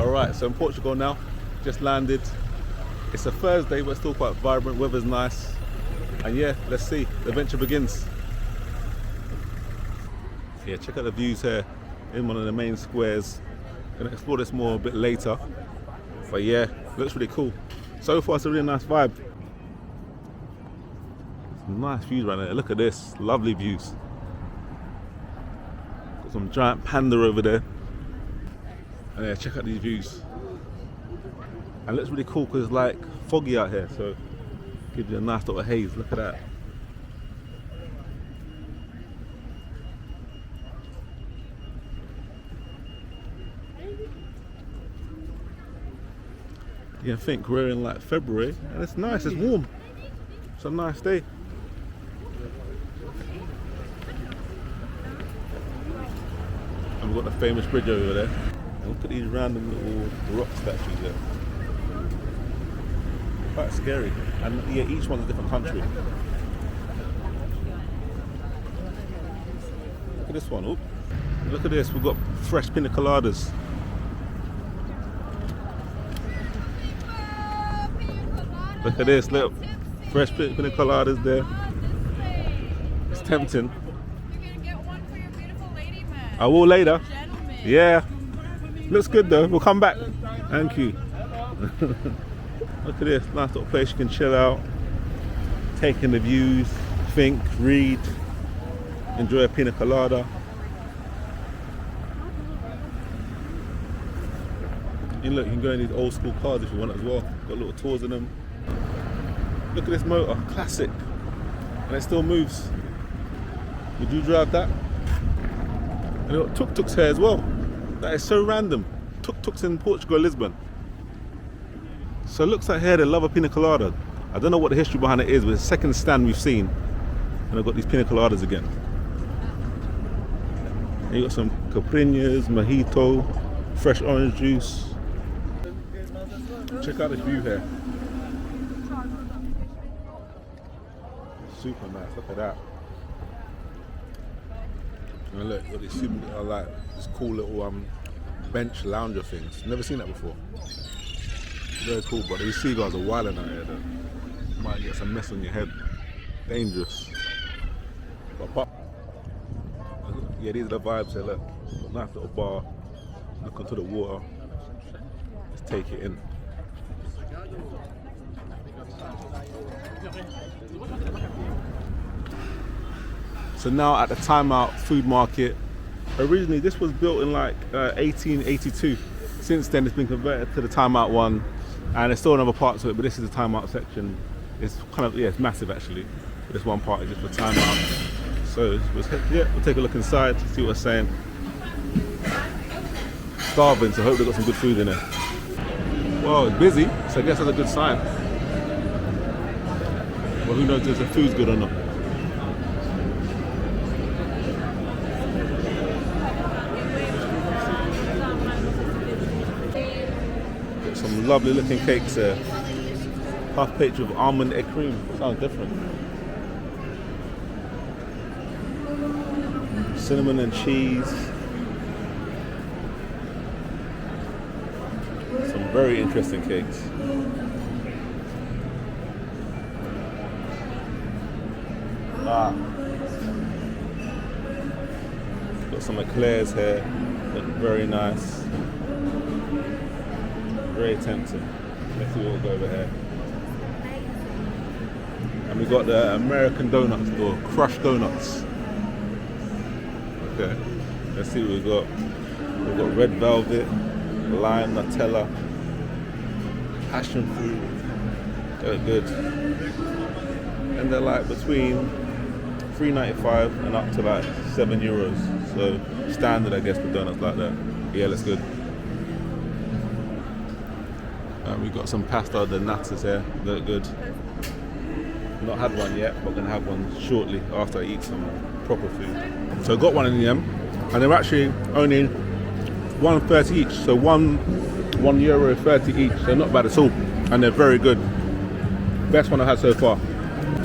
Alright, so in Portugal now, just landed. It's a Thursday, but still quite vibrant, weather's nice. And yeah, let's see, the adventure begins. Yeah, check out the views here in one of the main squares. Gonna explore this more a bit later. But yeah, looks really cool. So far, it's a really nice vibe. Some nice views right there. Look at this, lovely views. Got some giant panda over there. And yeah, check out these views. And it looks really cool because it's like foggy out here, so gives you a nice little haze. Look at that. Yeah, I think we're in like February and it's nice, it's warm. It's a nice day. And we've got the famous bridge over there. And look at these random little rock statues there. Quite scary. And yeah, each one's a different country. Look at this one. Oop. Look at this, we've got fresh pina coladas. Look at this, look. Fresh pina coladas there. It's tempting. You're gonna get one for your beautiful lady, man. I will later. Gentlemen. Yeah. Looks good though. We'll come back. Thank you. Look at this. Nice little place you can chill out. Take in the views. Think, read. Enjoy a pina colada. And look, you can go in these old school cars if you want as well. Got little tours in them. Look at this motor. Classic. And it still moves. Would you drive that? And you've got tuk-tuks here as well. That is so random. Tuk-tuks in Portugal, Lisbon. So it looks like here they love a pina colada. I don't know what the history behind it is, but it's the second stand we've seen. And I've got these pina coladas again. And you got some caipirinhas, mojito, fresh orange juice. Check out this view here. Super nice, look at that. And look, got these super, like this cool little bench lounger things. Never seen that before. Very cool, but these seagulls are wilding out here though. You might get some mess on your head. Dangerous. But yeah, these are the vibes here, look. Nice little bar. Look onto the water. Let's take it in. So now at the Time Out food market. Originally this was built in like 1882. Since then it's been converted to the Time Out one, and there's still another part to it, but this is the Time Out section. It's kind of, yeah, it's massive actually. But this one part is just for Time Out. So we'll take a look inside, see what it's saying. Starving, so I hope they've got some good food in there. Well, it's busy, so I guess that's a good sign. Well, who knows if the food's good or not. Got some lovely looking cakes here. Half page with almond egg cream. Sounds different. Cinnamon and cheese. Some very interesting cakes. Got some eclairs here. Look very nice. Very tempting. Let's see what we'll go over here. And we got the American donuts, or crushed donuts. Okay, let's see what we've got. We've got red velvet, lime, Nutella, passion fruit. They're good. And they're like between $3.95 and up to like €7. So standard, I guess, for donuts like that. Yeah, that's good. We've got some pastel de natas here. Look good. Not had one yet, but gonna have one shortly after I eat some proper food. So I got one in the end, and they're actually only $1.30 each. So €1.30 each. So not bad at all, and they're very good. Best one I've had so far.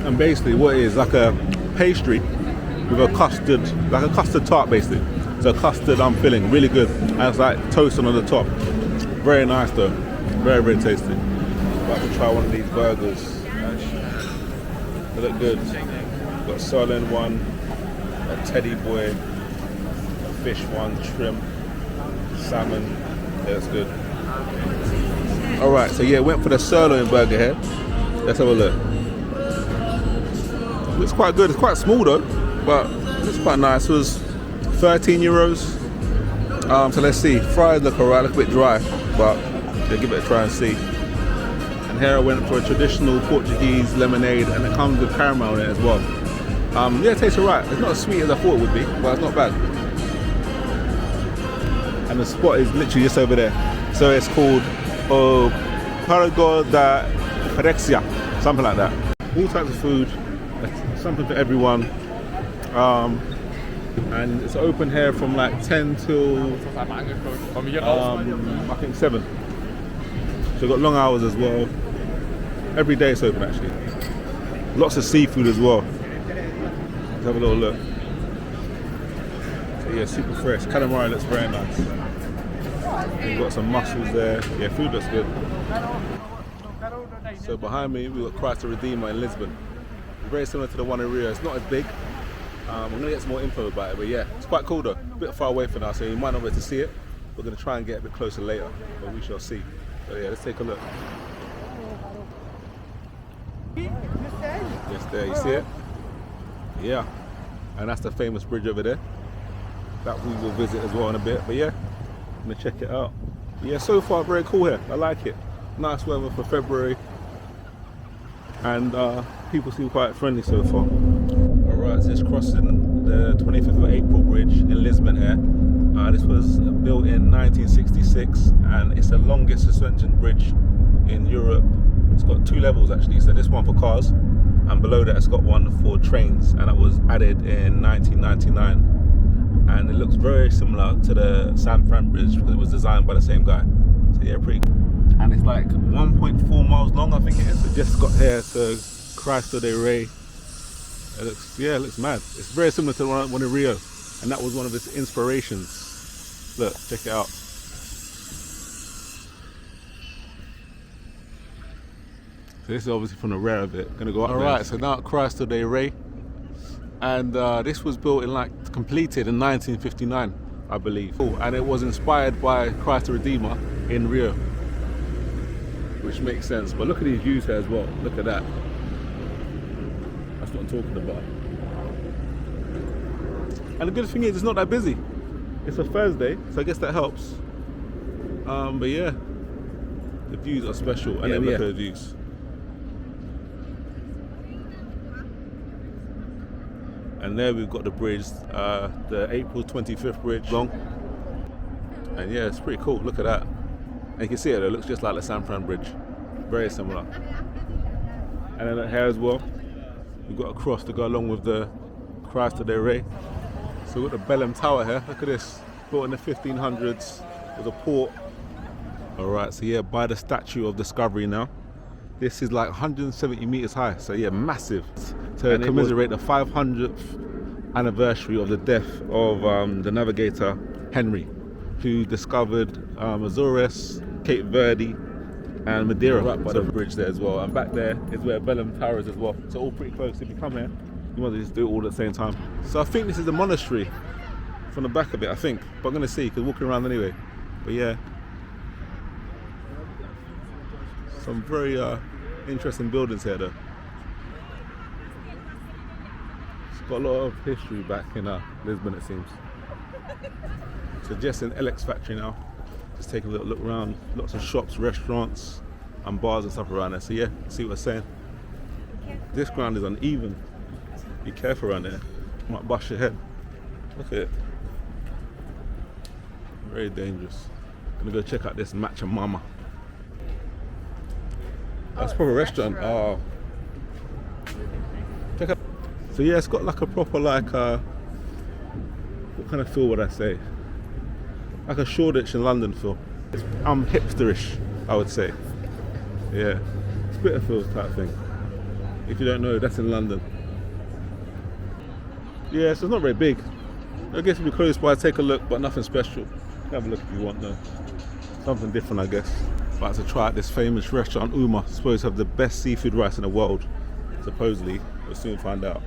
And basically, what it is, like a pastry with a custard, like a custard tart, basically. So custard filling, really good, and it's like toasted on the top. Very nice though, very, very tasty. About to try one of these burgers. They look good. Got a sirloin one, a teddy boy, a fish one, shrimp, salmon. Yeah, that's good. Alright, so yeah, went for the sirloin burger here. Let's have a look. Looks quite good. It's quite small though, but it's quite nice. It was 13 euros. So let's see. Fries look alright, look a bit dry, but yeah, give it a try and see. And here I went for a traditional Portuguese lemonade, and it comes with caramel in it as well. Yeah, it tastes alright. It's not as sweet as I thought it would be, but it's not bad. And the spot is literally just over there. So it's called Portugal da Parexia, something like that. All types of food, something for everyone. And it's open here from like 10 till I think 7. So we've got long hours as well. Every day it's open actually. Lots of seafood as well. Let's have a little look. So yeah, super fresh. Calamari looks very nice. We've got some mussels there. Yeah, food looks good. So behind me we've got Christ the Redeemer in Lisbon. Very similar to the one in Rio. It's not as big. I'm going to get some more info about it, but yeah, it's quite cool though. A bit far away for now, so you might not be able to see it. We're going to try and get a bit closer later, but we shall see. So yeah, let's take a look. Yes, there, you see it? Yeah, and that's the famous bridge over there. That we will visit as well in a bit, but yeah, I'm going to check it out. Yeah, so far very cool here. I like it. Nice weather for February, and people seem quite friendly so far. Alright, so it's crossing the 25th of April bridge in Lisbon here. This was built in 1966 and it's the longest suspension bridge in Europe. It's got 2 levels actually, so this one for cars and below that it's got one for trains, and that was added in 1999. And it looks very similar to the San Fran bridge because it was designed by the same guy. So yeah, pretty cool. And it's like 1.4 miles long, I think it is. So just got here to Cristo de Rey. It looks mad. It's very similar to the one in Rio, and that was one of its inspirations. Look, check it out. So this is obviously from the rear of it. Gonna go up. Alright, so now at Cristo de Rey, and this was built in completed in 1959, I believe. And it was inspired by Christ the Redeemer in Rio, which makes sense. But look at these views here as well. Look at that. That's what I'm talking about. And the good thing is it's not that busy. It's a Thursday, so I guess that helps. But yeah, the views are special. And then look at the views. And there we've got the bridge, the April 25th bridge long. And yeah, it's pretty cool. Look at that. And you can see it, it looks just like the San Fran bridge. Very similar. And then here as well, we've got a cross to go along with the Cristo de Rey. So we've got the Bellem Tower here. Look at this. Built in the 1500s with a port. Alright, so yeah, by the Statue of Discovery now. This is like 170 meters high, so yeah, massive. To commiserate the 500th anniversary of the death of the navigator Henry, who discovered Azores, Cape Verde, and Madeira, right by the bridge there as well. And back there is where Bellem Tower is as well. So all pretty close. If you come here, you want to just do it all at the same time. So I think this is the monastery from the back of it, I think. But I'm going to see, because walking around anyway. But yeah. Some very interesting buildings here though. It's got a lot of history back in Lisbon, it seems. So just in Alex factory now. Just taking a little look around. Lots of shops, restaurants and bars and stuff around there. So yeah, see what I'm saying. This ground is uneven. Be careful around there. Might bust your head. Look at it. Very dangerous. Gonna go check out this Matcha Mama. That's probably a restaurant. Oh. Check out. So yeah, it's got like a proper what kind of feel would I say? Like a Shoreditch in London feel. It's hipsterish, I would say. Yeah, Spitalfields type thing. If you don't know, that's in London. Yeah, so it's not very big. I guess if you're close by, take a look, but nothing special. Have a look if you want though. Something different, I guess. About to try out this famous restaurant, Uma. Supposed to have the best seafood rice in the world. Supposedly, we'll soon find out.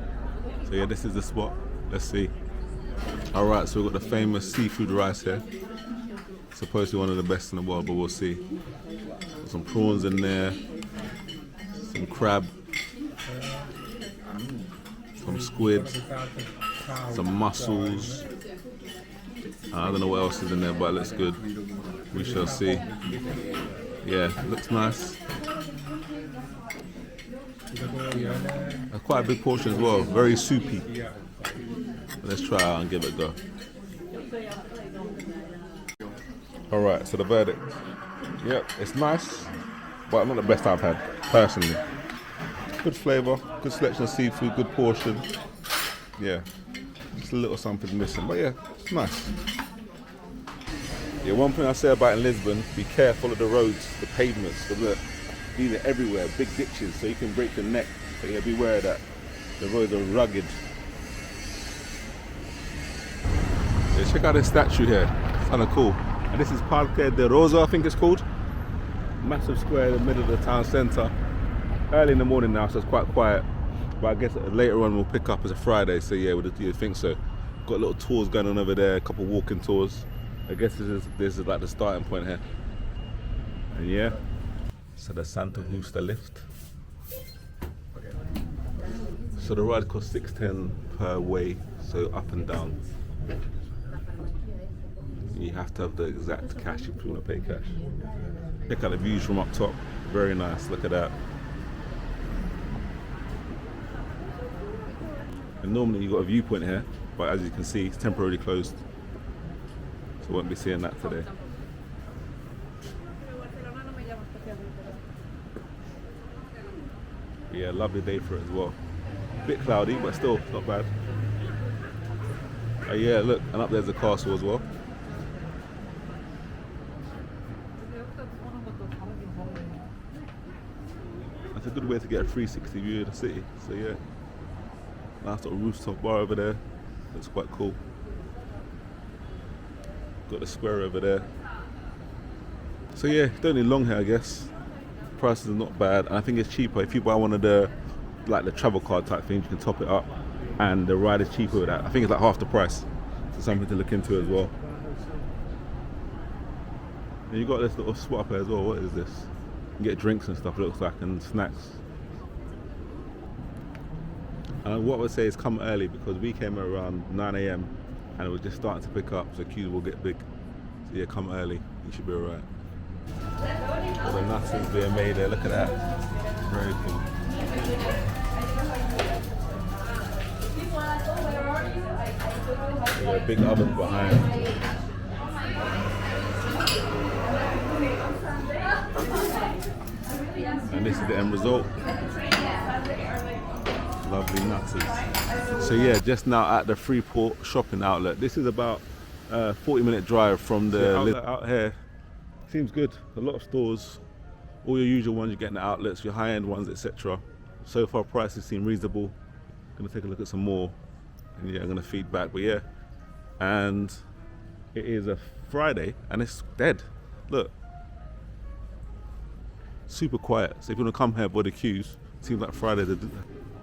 So yeah, this is the spot. Let's see. All right, so we've got the famous seafood rice here. Supposedly one of the best in the world, but we'll see. Got some prawns in there, some crab, some squid, some mussels. I don't know what else is in there, but it looks good. We shall see. Yeah, looks nice. That's quite a big portion as well, very soupy. Let's try it out and give it a go. Alright, so the verdict. Yep, it's nice, but not the best I've had, personally. Good flavour, good selection of seafood, good portion. Yeah, just a little something missing, but yeah, it's nice. Yeah, one thing I say about in Lisbon, be careful of the roads, the pavements, these are everywhere, big ditches, so you can break your neck. So yeah, beware of that. The roads are rugged. Yeah, check out this statue here, it's kind of cool. And this is Parque de Rosa, I think it's called. Massive square in the middle of the town centre. Early in the morning now, so it's quite quiet. But I guess later on we'll pick up as a Friday, so yeah, you'd think so. Got little tours going on over there, a couple walking tours. I guess this is like the starting point here. And yeah, so the Santa Justa lift. So the ride costs $6.10 per way, so up and down. You have to have the exact cash if you want to pay cash. Check out the views from up top, very nice, look at that. And normally you've got a viewpoint here, but as you can see, it's temporarily closed. So won't be seeing that today. Yeah, lovely day for it as well. Bit cloudy, but still not bad. Oh yeah, look, and up there's the castle as well. That's a good way to get a 360 view of the city. So yeah, nice little rooftop bar over there. Looks quite cool. Got the square over there. So yeah, don't need long hair, I guess. Prices are not bad, and I think it's cheaper if you buy one of the like the travel card type things. You can top it up, and the ride is cheaper with that. I think it's like half the price. So something to look into as well. And you got this little spot up here as well. What is this? You can get drinks and stuff. It looks like, and snacks. And what I would say is come early because we came around 9 AM and it was just starting to pick up, so queues will get big. So yeah, come early, you should be alright. All the natas being made there, look at that. Very cool. We got a big oven behind. And this is the end result. Lovely natas. So yeah, just now at the Freeport shopping outlet. This is about a 40-minute drive from the outlet out here. Seems good. A lot of stores, all your usual ones you get in the outlets, your high-end ones, etc. So far prices seem reasonable. Gonna take a look at some more, and yeah, I'm gonna feed back. But yeah, and it is a Friday and it's dead. Look, super quiet. So if you wanna come here avoid the queues, seems like Friday.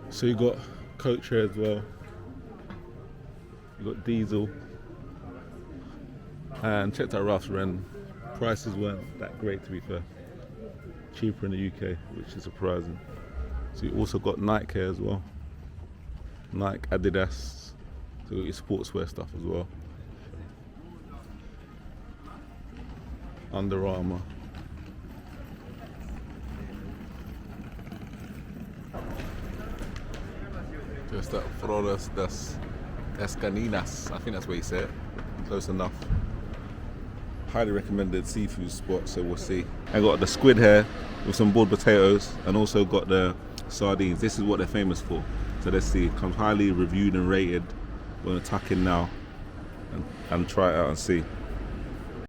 So you got coach here as well. You got diesel, and checked out Ralph's Wren. Prices weren't that great, to be fair. Cheaper in the UK, which is surprising. So you also got Nike here as well. Nike, Adidas. So you got your sportswear stuff as well. Under Armour. Just at Flores das Escaninas. I think that's where you say it. Close enough. Highly recommended seafood spot, so we'll see. I got the squid here with some boiled potatoes, and also got the sardines. This is what they're famous for. So let's see. It comes highly reviewed and rated. We're gonna tuck in now and try it out and see.